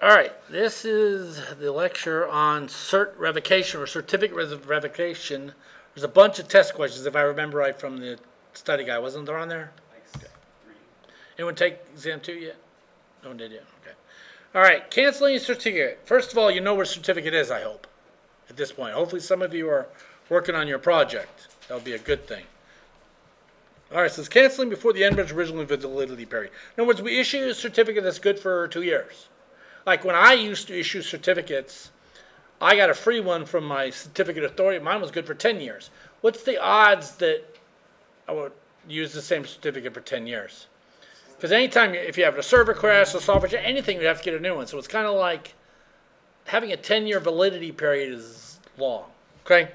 All right, this is the lecture on cert revocation or certificate revocation. There's a bunch of test questions, if I remember right, from the study guide. Wasn't there on there? Like 3. Anyone take exam 2 yet? No one did yet. Okay. All right, canceling a certificate. First of all, you know what a certificate is, I hope, at this point. Hopefully some of you are working on your project. That would be a good thing. All right, so it's canceling before the end of its original validity period. In other words, we issue a certificate that's good for 2 years. Like when I used to issue certificates, I got a free one from my certificate authority. Mine was good for 10 years. What's the odds that I would use the same certificate for 10 years? Because anytime, if you have a server crash, a software crash, anything, you have to get a new one. So it's kind of like having a 10-year validity period is long, okay?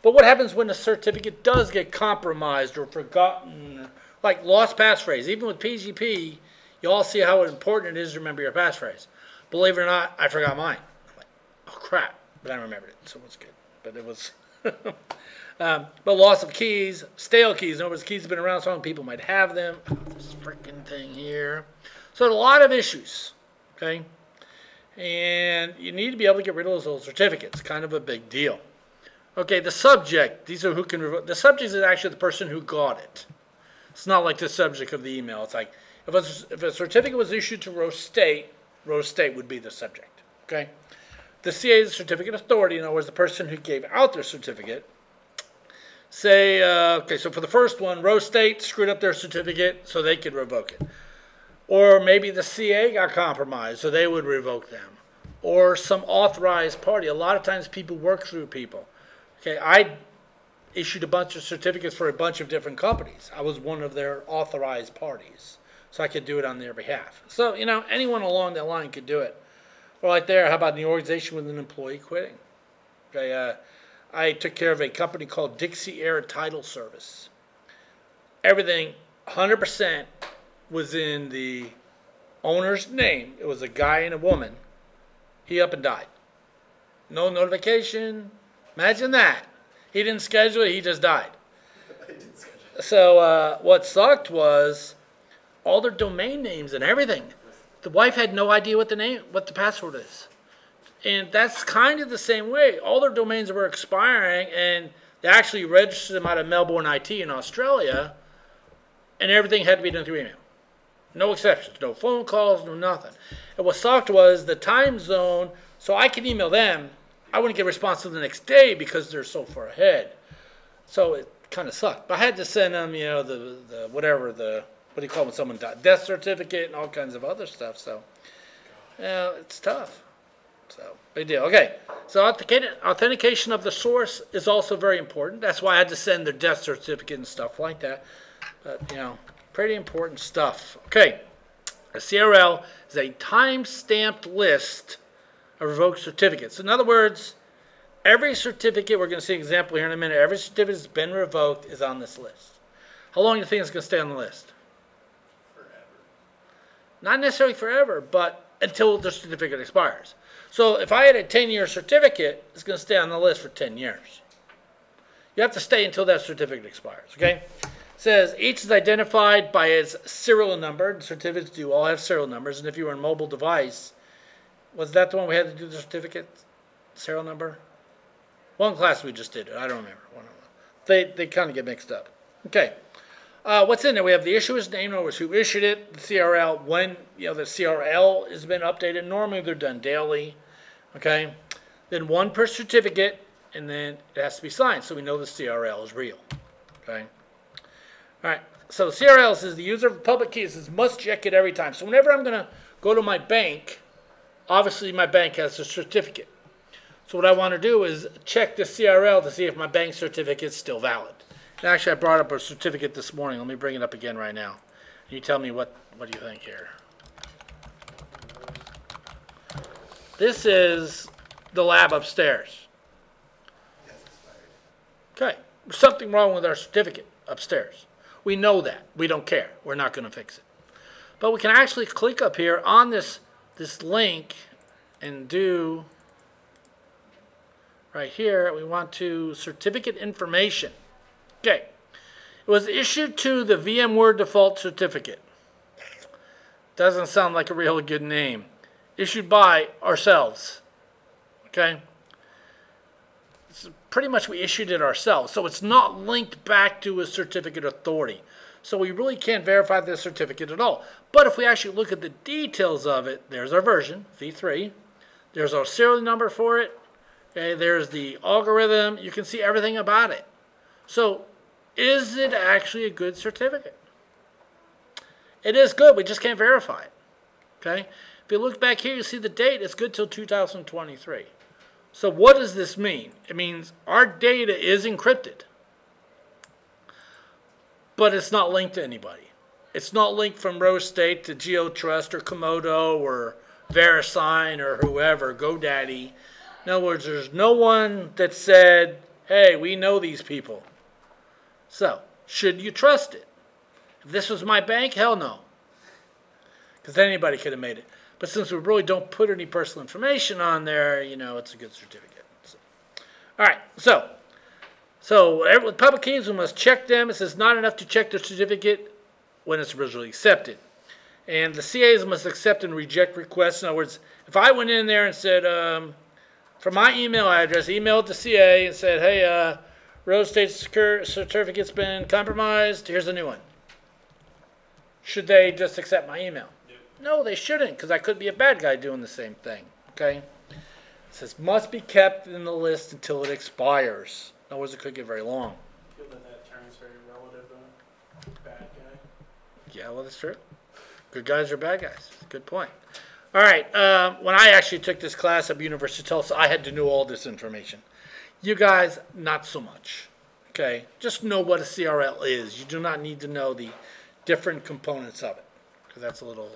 But what happens when a certificate does get compromised or forgotten? Like lost passphrase. Even with PGP, you all see how important it is to remember your passphrase. Believe it or not, I forgot mine. I'm like, oh crap, but I remembered it, so it was good. But it was, but loss of keys, stale keys. In other words, keys have been around so long, people might have them. This freaking thing here. So a lot of issues, okay? And you need to be able to get rid of those old certificates. Kind of a big deal. Okay, the subject. These are who can revoke. The subject is actually the person who got it. It's not like the subject of the email. It's like if a certificate was issued to Rose State would be the subject, okay? The CA is the certificate authority, in other words, the person who gave out their certificate. Say, okay, so for the first one, Rose State screwed up their certificate so they could revoke it. Or maybe the CA got compromised, so they would revoke them. Or some authorized party. A lot of times people work through people. Okay, I issued a bunch of certificates for a bunch of different companies. I was one of their authorized parties, so I could do it on their behalf. So, you know, anyone along that line could do it. Or like there, how about an organization with an employee quitting? Okay, I took care of a company called Dixie Air Title Service. Everything, 100% was in the owner's name. It was a guy and a woman. He up and died. No notification. Imagine that. He didn't schedule it, he just died. So what sucked was all their domain names and everything. The wife had no idea what the password is. And that's kind of the same way. All their domains were expiring, and they actually registered them out of Melbourne IT in Australia, and everything had to be done through email. No exceptions, no phone calls, no nothing. And what sucked was the time zone, so I could email them. I wouldn't get a response until the next day because they're so far ahead. So it kind of sucked. But I had to send them, you know, the whatever, what do you call it when someone died? Death certificate and all kinds of other stuff. So, yeah, it's tough. So, big deal. Okay, so authentication of the source is also very important. That's why I had to send their death certificate and stuff like that. But, you know, pretty important stuff. Okay, a CRL is a time-stamped list of revoked certificates. In other words, every certificate, we're going to see an example here in a minute, every certificate that's been revoked is on this list. How long do you think it's going to stay on the list? Forever. Not necessarily forever, but until the certificate expires. So if I had a 10-year certificate, it's going to stay on the list for 10 years. You have to stay until that certificate expires, okay? It says each is identified by its serial number. The certificates do all have serial numbers, and if you were a mobile device, was that the one we had to do the certificate serial number? One class we just did it. I don't remember. They kind of get mixed up. Okay. What's in there? We have the issuer's name, in other words, who issued it, the CRL, when the CRL has been updated. Normally they're done daily. Okay. Then one per certificate, and then it has to be signed, so we know the CRL is real. Okay. All right. So the CRL says the user of the public key says must check it every time. So whenever I'm going to go to my bank, obviously my bank has a certificate. So what I want to do is check the CRL to see if my bank certificate is still valid. And actually, I brought up a certificate this morning. Let me bring it up again right now. You tell me what do you think here. This is the lab upstairs. Okay. There's something wrong with our certificate upstairs. We know that. We don't care. We're not going to fix it. But we can actually click up here on this link and do right here. We want to certificate information. Okay. It was issued to the VMware default certificate. Doesn't sound like a real good name. issued by ourselves. Okay? So pretty much we issued it ourselves. So it's not linked back to a certificate authority. So we really can't verify the certificate at all. But if we actually look at the details of it, there's our version, V3. There's our serial number for it. Okay, there's the algorithm. You can see everything about it. So is it actually a good certificate? It is good. We just can't verify it. Okay? If you look back here, you see the date. It's good till 2023. So what does this mean? It means our data is encrypted, but it's not linked to anybody. It's not linked from Rose State to GeoTrust or Komodo or VeriSign or whoever, GoDaddy. In other words, there's no one that said, hey, we know these people. So, should you trust it? If this was my bank, hell no. Because anybody could have made it. But since we really don't put any personal information on there, you know, it's a good certificate. So, all right, so with public keys, we must check them. It says not enough to check the certificate when it's originally accepted. And the CAs must accept and reject requests. In other words, if I went in there and said, from my email address, emailed the CA and said, hey, Rose State certificate's been compromised, here's a new one. Should they just accept my email? No, they shouldn't, because I could be a bad guy doing the same thing. Okay? It says must be kept in the list until it expires. In other words, it could get very long. Feel that term is very relative, bad guy. Yeah, well, that's true. Good guys are bad guys. Good point. All right. When I actually took this class at University of Tulsa, I had to know all this information. You guys, not so much. Okay? Just know what a CRL is. You do not need to know the different components of it, because that's a little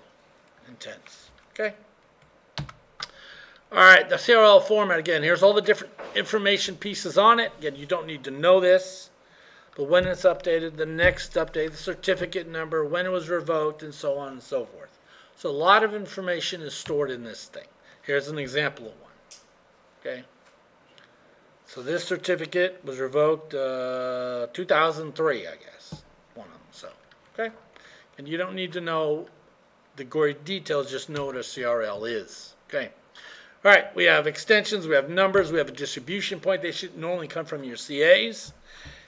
intense. Okay? All right, the CRL format, again, here's all the different information pieces on it. Again, you don't need to know this, but when it's updated, the next update, the certificate number, when it was revoked, and so on and so forth. So a lot of information is stored in this thing. Here's an example of one. Okay? So this certificate was revoked 2003, I guess, one of them. So, okay? And you don't need to know the gory details, just know what a CRL is. Okay? All right, we have extensions, we have numbers, we have a distribution point. They should normally come from your CAs.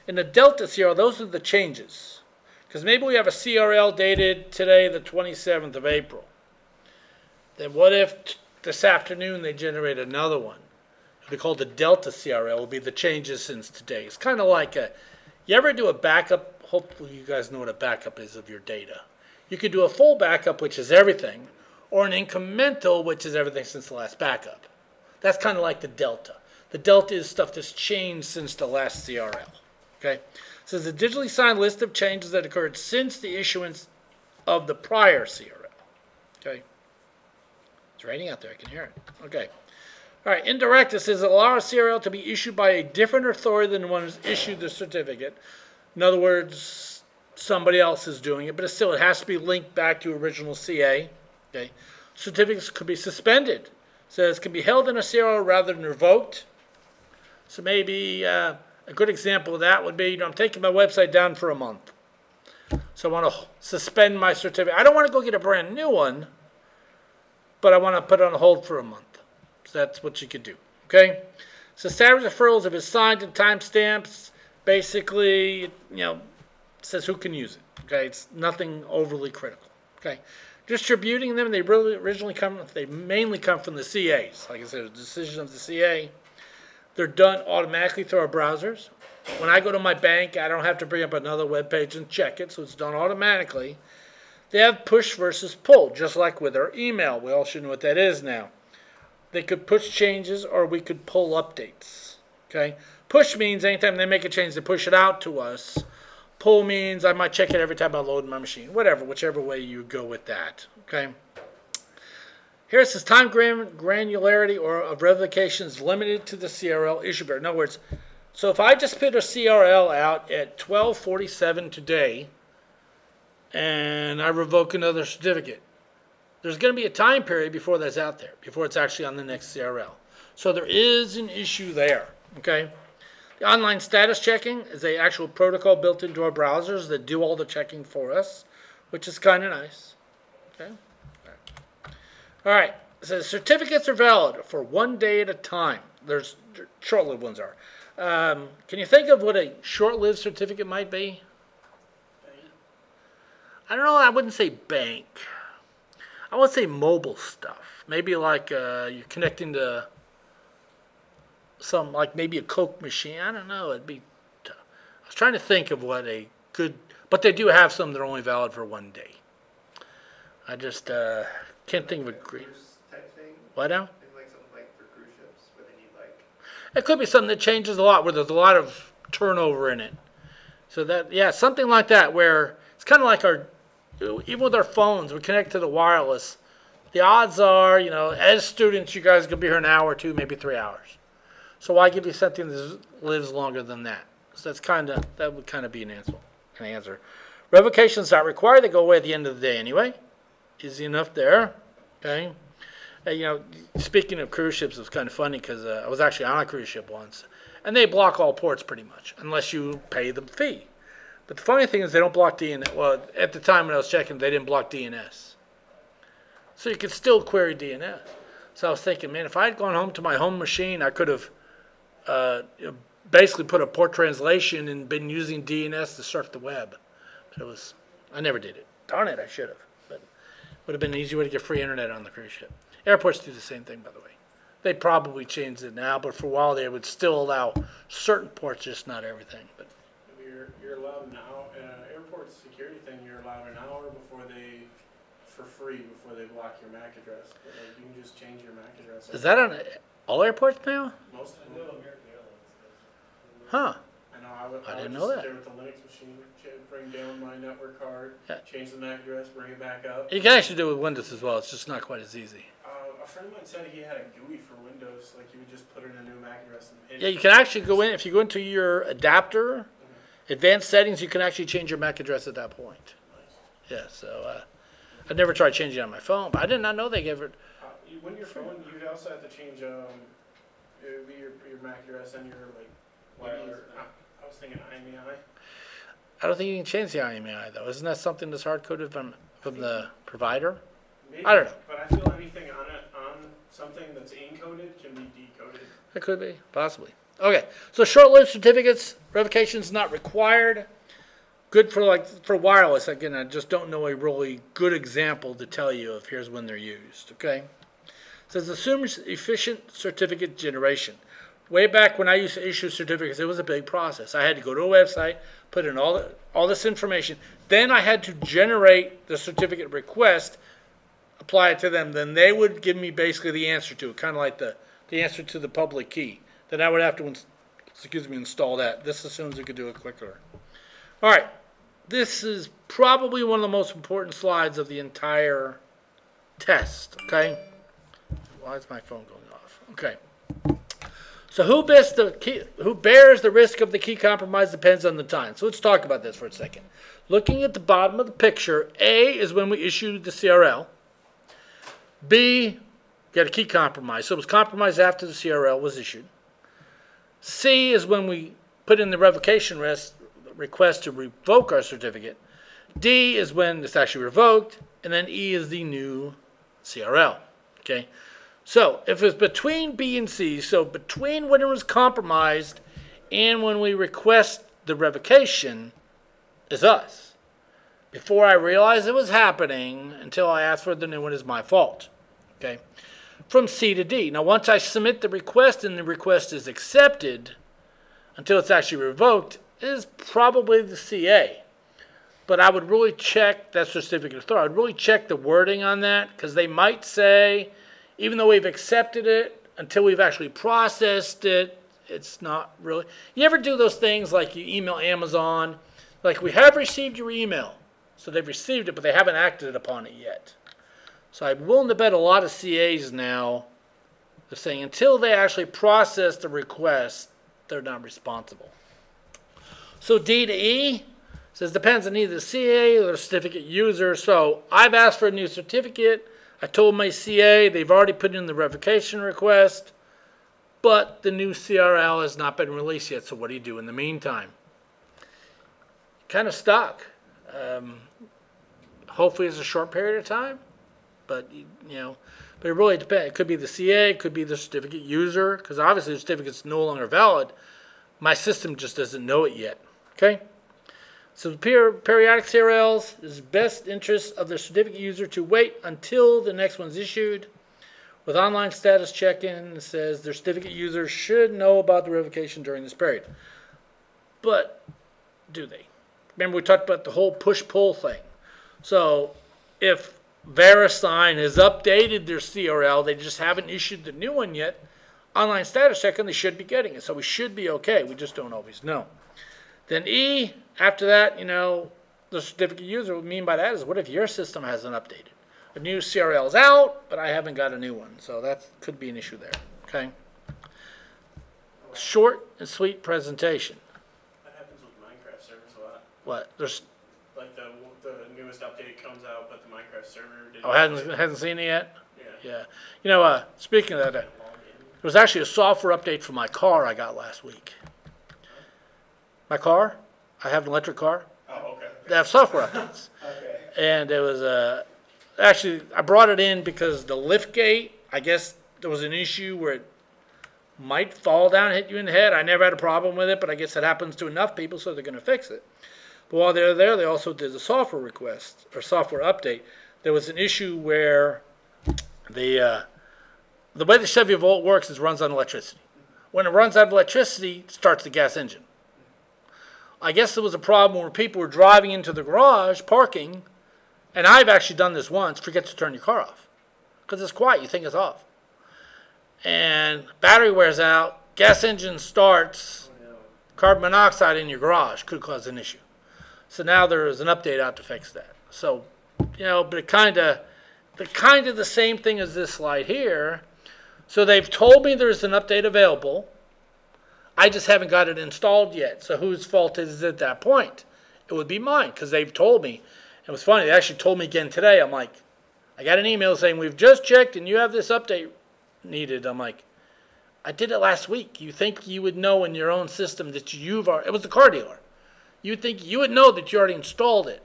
In the Delta CRL, those are the changes. Because maybe we have a CRL dated today, the 27th of April. Then what if this afternoon they generate another one? It'll be called the Delta CRL. It will be the changes since today. It's kind of like you ever do a backup? Hopefully you guys know what a backup is of your data. You could do a full backup, which is everything, or an incremental, which is everything since the last backup. That's kind of like the Delta. The Delta is stuff that's changed since the last CRL. Okay? It says a digitally signed list of changes that occurred since the issuance of the prior CRL. Okay? It's raining out there. I can hear it. Okay. All right. Indirect, it says allow a CRL to be issued by a different authority than the one who's issued the certificate. In other words, somebody else is doing it, but it has to be linked back to original CA. Okay. Certificates could be suspended. It says can be held in a CRL rather than revoked. So maybe a good example of that would be, I'm taking my website down for a month. So I want to suspend my certificate. I don't want to go get a brand new one, but I want to put it on hold for a month. So that's what you could do. Okay? So status referrals, if it's signed and timestamps, basically, says who can use it. Okay? It's nothing overly critical. Okay? Distributing them, they mainly come from the CAs. Like I said, the decision of the CA. They're done automatically through our browsers. When I go to my bank, I don't have to bring up another web page and check it, so it's done automatically. They have push versus pull, just like with our email. We all should know what that is now. They could push changes or we could pull updates. Okay? Push means anytime they make a change, they push it out to us. Pull means I might check it every time I load my machine. Whatever, whichever way you go with that. Okay? Here it says time granularity or of revocation is limited to the CRL issue bearer. In other words, so if I just put a CRL out at 12:47 today and I revoke another certificate, there's going to be a time period before that's out there, before it's actually on the next CRL. So there is an issue there. Okay? The online status checking is an actual protocol built into our browsers that do all the checking for us, which is kind of nice. Okay? All right. It says certificates are valid for 1 day at a time. There's short-lived ones are. Can you think of what a short-lived certificate might be? I don't know. I wouldn't say bank. I would say mobile stuff. Maybe like you're connecting to some, like maybe a Coke machine. I don't know. I was trying to think of what a good, but they do have some that are only valid for 1 day. I just can't think of a great. Type thing? What now? Maybe like something like for cruise ships where they need like. It could be something that changes a lot, where there's a lot of turnover in it. So that, yeah, something like that, where it's kind of like even with our phones, we connect to the wireless. The odds are, as students, you guys could be here an hour or two, maybe 3 hours. So why give you something that lives longer than that? So that would kind of be an answer. Revocation's not required. They go away at the end of the day anyway. Easy enough there. Okay. Speaking of cruise ships, it was kind of funny because I was actually on a cruise ship once, and they block all ports pretty much, unless you pay the fee. But the funny thing is they don't block DNS. Well, at the time when I was checking, they didn't block DNS. So you could still query DNS. So I was thinking, man, if I had gone home to my home machine, I could have basically put a port translation and been using DNS to surf the web. But I never did it. Darn it, I should have. But it would have been an easy way to get free internet on the cruise ship. Airports do the same thing, by the way. They probably changed it now, but for a while they would still allow certain ports, just not everything. But You're allowed now, airport security thing, you're allowed an hour for free before they block your MAC address. But like, you can just change your MAC address. is that on all airports now? Most of them. Huh. I know, I didn't would know just that. sit there with the Linux machine, bring down my network card, Yeah. change the MAC address, bring it back up. You can actually do it with Windows as well. It's just not quite as easy. A friend of mine said he had a GUI for Windows, like you would just put in a new MAC address and hit Yeah, you can actually go in, if you go into your adapter, advanced settings, you can actually change your MAC address at that point. Yeah, so I've never tried changing it on my phone, but I did not know they gave it. When your phone, you'd also have to change it would be your MAC address and your I was thinking IMEI. I don't think you can change the IMEI though. Isn't that something that's hard coded from the provider? Maybe, I don't know. But I feel anything on something that's encoded can be decoded. It could be, possibly. Okay, so short-lived certificates, revocation's not required. Good for wireless. Again, I just don't know a really good example to tell you of here's when they're used. Okay, it says assumes efficient certificate generation. Way back when I used to issue certificates, it was a big process. I had to go to a website, put in all this information. Then I had to generate the certificate request, apply it to them. Then they would give me basically the answer to it, kind of like the answer to the public key. Then I would have to, install that. This assumes we could do it quicker. All right, this is probably one of the most important slides of the entire test. Okay, why is my phone going off? Okay. So who bears the risk of the key compromise depends on the time. So let's talk about this for a second. Looking at the bottom of the picture, A is when we issued the CRL. B, got a key compromise. So it was compromised after the CRL was issued. C is when we put in the revocation request to revoke our certificate. D is when it's actually revoked. And then E is the new CRL. Okay. So if it's between B and C, so between when it was compromised and when we request the revocation is us. Before I realized it was happening until I asked for the new one is my fault. Okay. From C to D. Now once I submit the request and the request is accepted until it's actually revoked is probably the CA. But I would really check that certificate of authority. I would really check the wording on that because they might say, even though we've accepted it, until we've actually processed it, it's not really. You ever do those things like you email Amazon, like we have received your email. So they've received it, but they haven't acted upon it yet. So I'm willing to bet a lot of CAs now, they're saying until they actually process the request, they're not responsible. So D to E says depends on either the CA or the certificate user. So I've asked for a new certificate. I told my CA they've already put in the revocation request, but the new CRL has not been released yet. So what do you do in the meantime? Kind of stuck. Hopefully it's a short period of time, but But it really depends. It could be the CA, it could be the certificate user, because obviously the certificate's no longer valid. My system just doesn't know it yet. Okay? So periodic CRLs is best interest of the certificate user to wait until the next one's issued. With online status check-in, it says their certificate user should know about the revocation during this period. But do they? Remember we talked about the whole push-pull thing. So if VeriSign has updated their CRL, they just haven't issued the new one yet, online status check-in, they should be getting it. So we should be okay. We just don't always know. Then E, after that, the certificate user, what we mean by that is what if your system hasn't updated? A new CRL is out, but I haven't got a new one. So that could be an issue there. Okay. Short and sweet presentation. That happens with Minecraft servers a lot. What? There's Like the newest update comes out, but the Minecraft server didn't. hasn't seen it yet? Yeah. Yeah. Speaking of that, there was actually a software update for my car I got last week. My car? I have an electric car. Oh, okay. They have software updates. Okay. And it was actually, I brought it in because the lift gate, I guess there was an issue where it might fall down and hit you in the head. I never had a problem with it, but I guess it happens to enough people, so they're going to fix it. But while they're there, they also did a software request or software update. There was an issue where the way the Chevy Volt works is it runs on electricity. When it runs out of electricity, it starts the gas engine. I guess there was a problem where people were driving into the garage, parking, and I've actually done this once, forget to turn your car off. Because it's quiet, you think it's off. And battery wears out, gas engine starts, carbon monoxide in your garage could cause an issue. So now there is an update out to fix that. So, but it kind of the same thing as this slide here. So they've told me there's an update available. I just haven't got it installed yet. So whose fault is it at that point? It would be mine because they've told me. It was funny. They actually told me again today. I'm like, I got an email saying, we've just checked and you have this update needed. I'm like, I did it last week. You think you would know in your own system that it was the car dealer. You would think you would know that you already installed it.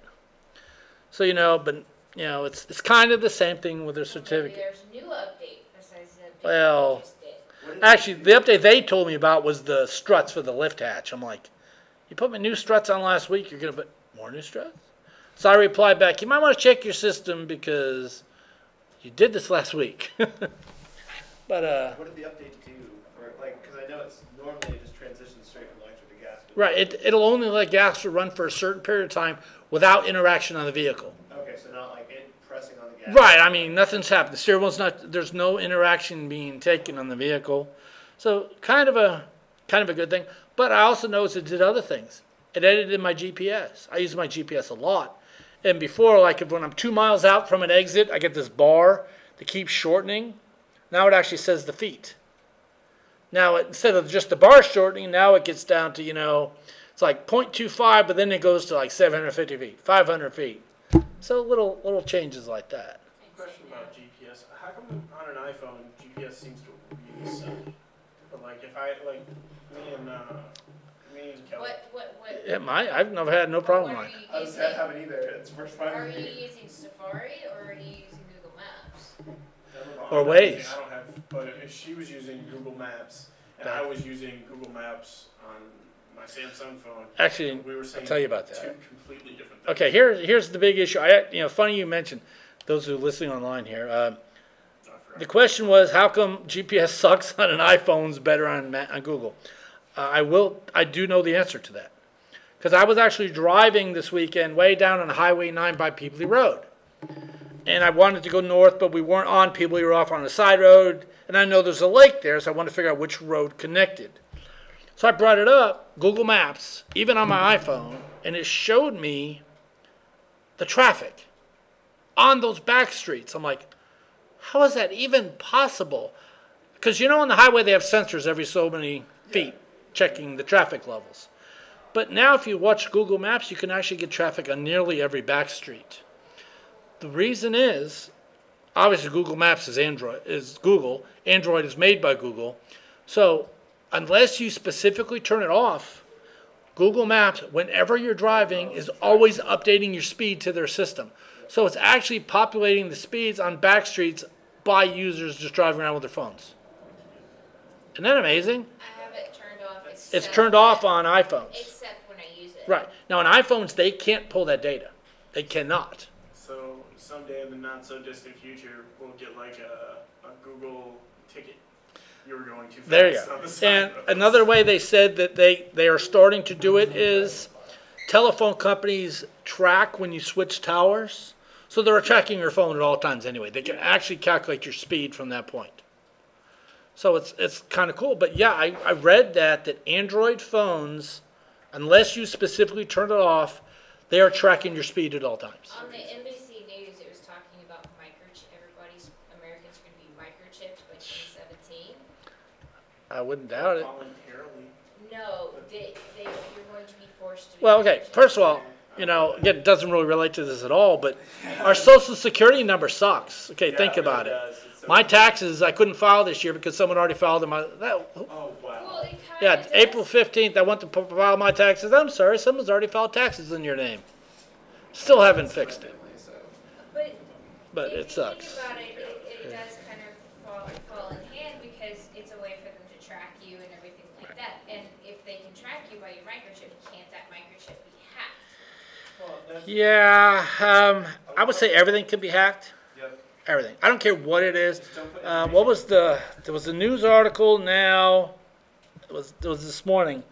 So, it's kind of the same thing with their certificate. Maybe there's a new update besides the update Well, we just did. actually, the update they told me about was the struts for the lift hatch. I'm like, you put my new struts on last week, you're going to put more new struts? So I replied back, you might want to check your system because you did this last week. But, What did the update do? Or because I know it's normally it just transitions straight from electric to gas. right, it'll only let gas run for a certain period of time without interaction on the vehicle. Okay, so not like it pressing on the gas. Right, I mean, nothing's happened. The steering wheel's there's no interaction being taken on the vehicle. So kind of a good thing. But I also noticed it did other things. It edited my GPS. I use my GPS a lot. And before, when I'm 2 miles out from an exit, I get this bar that keeps shortening. Now it actually says the feet. Now, instead of just the bar shortening, now it gets down to, it's like 0.25, but then it goes to like 750 feet, 500 feet. So little changes like that. Question about GPS. How come on an iPhone GPS seems to really suck? But if I me and Kelly. I've never had no problem What with are it. you I just using? haven't either. It's the first time. Are you using Safari or are you using Google Maps? Or Waze. I don't have, but she was using Google Maps, and I was using Google Maps on my Samsung phone. Actually, We were saying I'll tell you about two that. completely different things. Okay, here's the big issue. Funny you mentioned those who are listening online here. The question was, how come GPS sucks on an iPhone's better on Google? I do know the answer to that. Because I was actually driving this weekend way down on Highway 9 by Peebly Road. And I wanted to go north, but we weren't on Peebly, we were off on a side road. And I know there's a lake there, so I wanted to figure out which road connected. So I brought it up, Google Maps, even on my iPhone, and it showed me the traffic on those back streets. I'm like, how is that even possible? Because on the highway they have sensors every so many feet checking the traffic levels. But now if you watch Google Maps, you can actually get traffic on nearly every back street. The reason is, obviously Google Maps is Google. Android is made by Google. So unless you specifically turn it off, Google Maps, whenever you're driving, is always updating your speed to their system. So it's actually populating the speeds on back streets by users just driving around with their phones. Isn't that amazing? I have it turned off. It's turned off on iPhones. Except when I use it. Right. Now on iPhones, they can't pull that data. They cannot. So someday in the not so distant future, we'll get like a Google ticket. You were going too fast. There you on go. the side And roads. another way they said that they are starting to do it is telephone companies track when you switch towers. So they're tracking your phone at all times anyway. They can actually calculate your speed from that point. So it's kind of cool. But yeah, I read that Android phones, unless you specifically turn it off, they are tracking your speed at all times. On the NBC News, it was talking about Americans are going to be microchipped by 2017. I wouldn't doubt it. Voluntarily. No, you're going to be forced to be Well, okay, microchipped. first of all, you know, again, it doesn't really relate to this at all, but our social security number sucks. Okay, Yeah, think really about it. does. It's so My taxes, I couldn't file this year because someone already filed them. Oh, Well, wow. it kinda Yeah, does. April 15th, I went to file my taxes. I'm sorry, someone's already filed taxes in your name. Still haven't fixed it, but if it you sucks. think about it, it does kind of fall in hand because it's a way for them to track you and everything like that. And if they can track you by your microchip, can't that microchip be hacked? Well, that's, Yeah, I would say everything can be hacked. yep. Everything. I don't care what it is. Just don't put What was there was a news article now, it was this morning,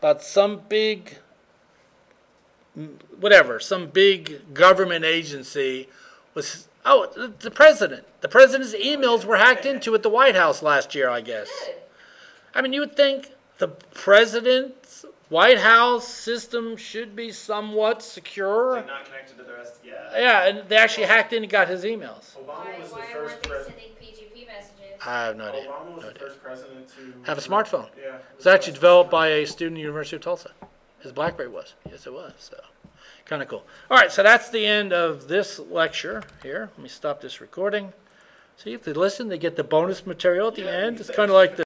about some big, some big government agency was, the president. The president's emails were hacked into at the White House last year, I guess. Good. I mean, you would think the president's White House system should be somewhat secure. Like not connected to the rest. Yeah. Yeah, and they actually hacked in and got his emails. Obama was the Why first weren't they president. sending PGP messages? I have no idea. Obama was No the idea. first president to Have a smartphone. Yeah. It was actually developed by a student at the University of Tulsa. His BlackBerry was. Yes, it was. So, kind of cool. All right, so that's the end of this lecture here. Let me stop this recording. See, if they listen, they get the bonus material at the Yeah, end. It's exactly. kind of like the